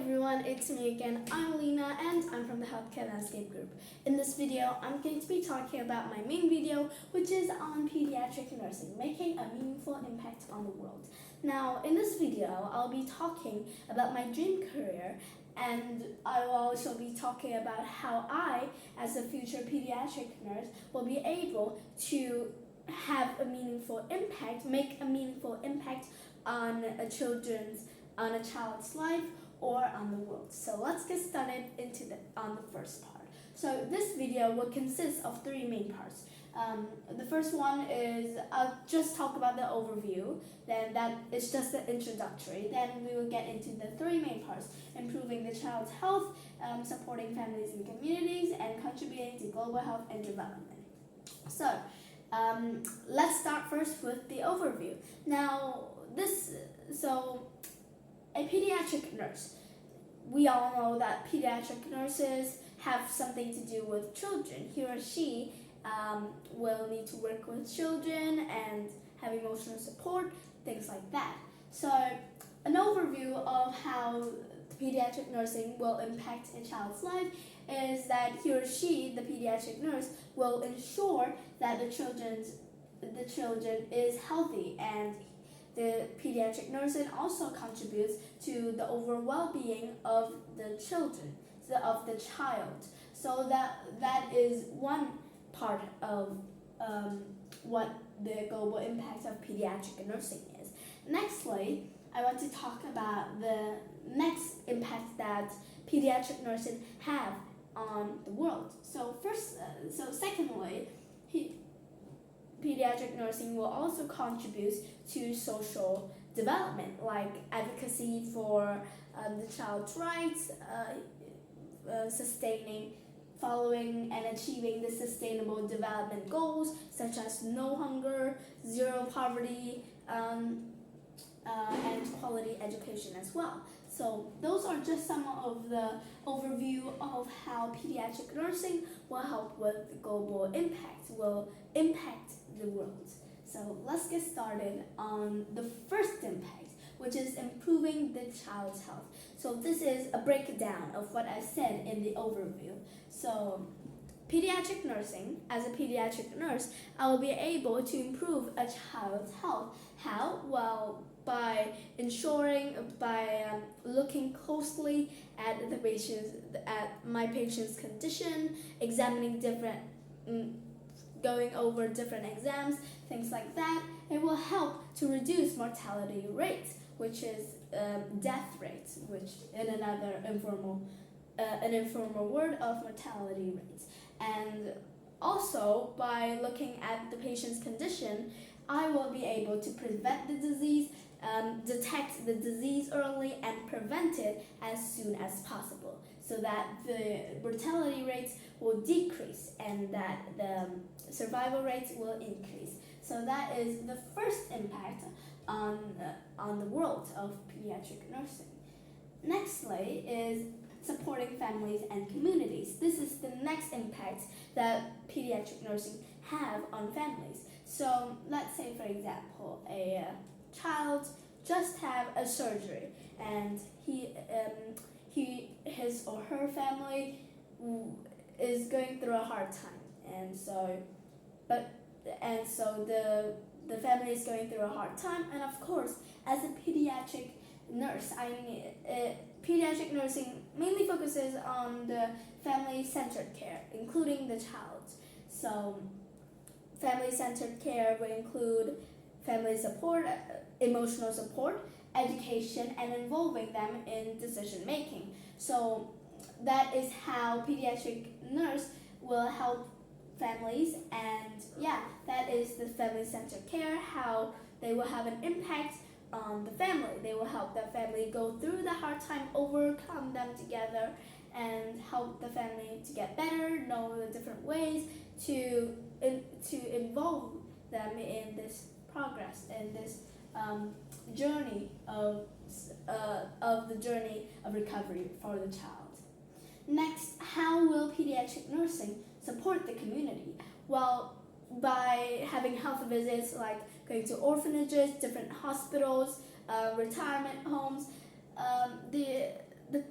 everyone, it's me again. I'm Lena and I'm from the Healthcare Landscape Group. In this video, I'm going to be talking about my main video, which is on pediatric nursing, making a meaningful impact on the world. Now, in this video, I'll be talking about my dream career, and I will also be talking about how I, as a future pediatric nurse, will be able to have a meaningful impact, make a meaningful impact on a child's life or on the world. So let's get started on the first part. So this video will consist of three main parts. The first one is I'll just talk about the overview, then that is just the introductory. Then we will get into the three main parts: improving the child's health, supporting families and communities, and contributing to global health and development. So let's start first with the overview. Now, a pediatric nurse. We all know that pediatric nurses have something to do with children. He or she will need to work with children and have emotional support, things like that. So an overview of how pediatric nursing will impact a child's life is that he or she, the pediatric nurse, will ensure that the children is healthy, and the pediatric nurse also contributes to the overall well-being of the children, of the child. So that is one part of what the global impact of pediatric nursing is. Nextly, I want to talk about the next impact that pediatric nursing have on the world. Secondly, pediatric nursing will also contribute to social development, like advocacy for the child's rights, following and achieving the sustainable development goals, such as no hunger, zero poverty, and quality education as well. So those are just some of the overview of how pediatric nursing will help with the global impact, will impact the world. So let's get started on the first impact, which is improving the child's health. So this is a breakdown of what I said in the overview. So pediatric nursing, as a pediatric nurse, I will be able to improve a child's health. How? Well, by looking closely at my patient's condition, going over different exams, things like that. It will help to reduce mortality rates, which is death rates, which in another an informal word of mortality rates. And also, by looking at the patient's condition, I will be able to prevent the disease, detect the disease early, and prevent it as soon as possible, so that the mortality rates will decrease and that the survival rates will increase. So that is the first impact on the world of pediatric nursing. Nextly is supporting families and communities. This is the next impact that pediatric nursing have on families. So let's say, for example, a child just have a surgery, and his or her family is going through a hard time, and so the family is going through a hard time, and of course, as a pediatric nurse, pediatric nursing mainly focuses on the family-centered care, including the child. So family-centered care will include family support, emotional support, education, and involving them in decision-making. So that is how pediatric nurse will help families, and that is the family-centered care, how they will have an impact on the family. They will help the family go through the hard time, overcome them together, and help the family to get better, know the different ways to involve them in this progress, in this journey of recovery for the child. Next, how will pediatric nursing support the community? Well, by having health visits, like going to orphanages, different hospitals, retirement homes, the the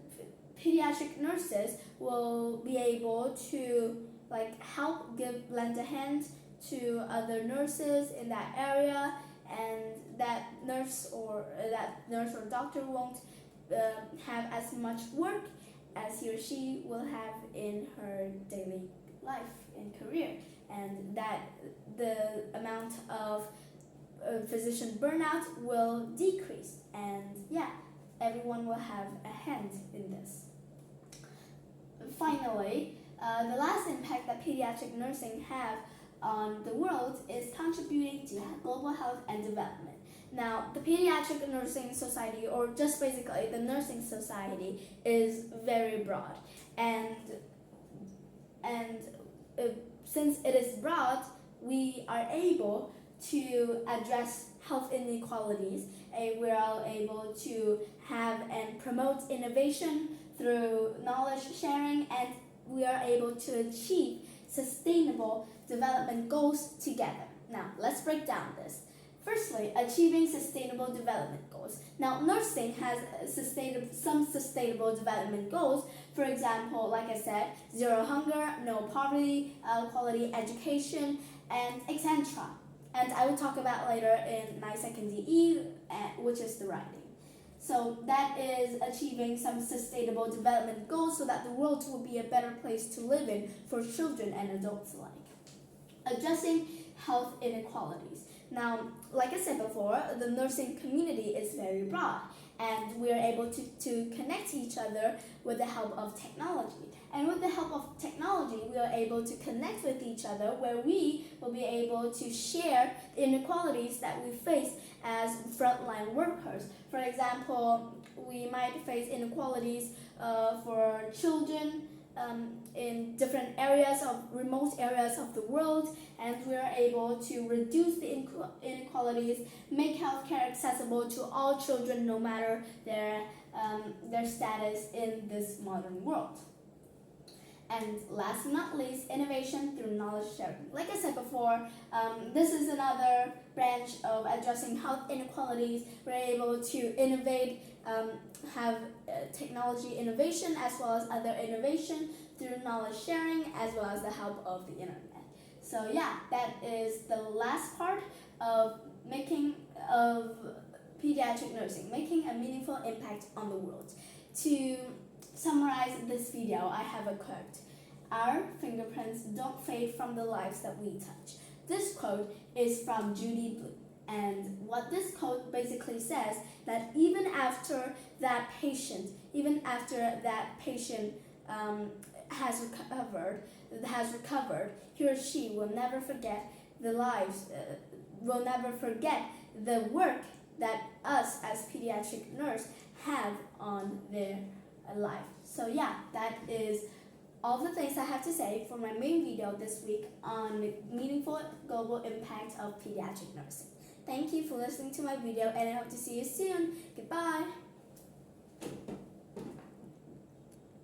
pediatric nurses will be able to help lend a hand to other nurses in that area, and that nurse or doctor won't have as much work as he or she will have in her daily life and career, and that the amount of physician burnout will decrease, and everyone will have a hand in this. Finally, the last impact that pediatric nursing have on the world is contributing to global health and development. Now, the Pediatric Nursing Society, or just basically the Nursing Society, is very broad, and since it is broad, we are able to address health inequalities, and we are able to have and promote innovation through knowledge sharing, and we are able to achieve sustainable development goals together. Now, let's break down this. Firstly, achieving sustainable development goals. Now, nursing has some sustainable development goals. For example, like I said, zero hunger, no poverty, quality education, and etc. And I will talk about later in my second DE, which is the writing. So that is achieving some sustainable development goals so that the world will be a better place to live in for children and adults alike. Addressing health inequalities. Now, like I said before, the nursing community is very broad, and we are able to connect each other with the help of technology. And with the help of technology, we are able to connect with each other, where we will be able to share the inequalities that we face as frontline workers. For example, we might face inequalities for children in different remote areas of the world, and we are able to reduce the inequalities, make healthcare accessible to all children no matter their status in this modern world. And last but not least, innovation through knowledge sharing. Like I said before, this is another branch of addressing health inequalities. We're able to innovate, have technology innovation as well as other innovation through knowledge sharing as well as the help of the internet. So that is the last part of pediatric nursing, making a meaningful impact on the world. To summarize this video, I have a quote. Our fingerprints don't fade from the lives that we touch. This quote is from Judy Blume, and what this quote basically says that even after that patient has recovered, he or she will never forget the work that us as pediatric nurse have on their life. So that is all the things I have to say for my main video this week on the meaningful global impact of pediatric nursing. Thank you for listening to my video, and I hope to see you soon. Goodbye.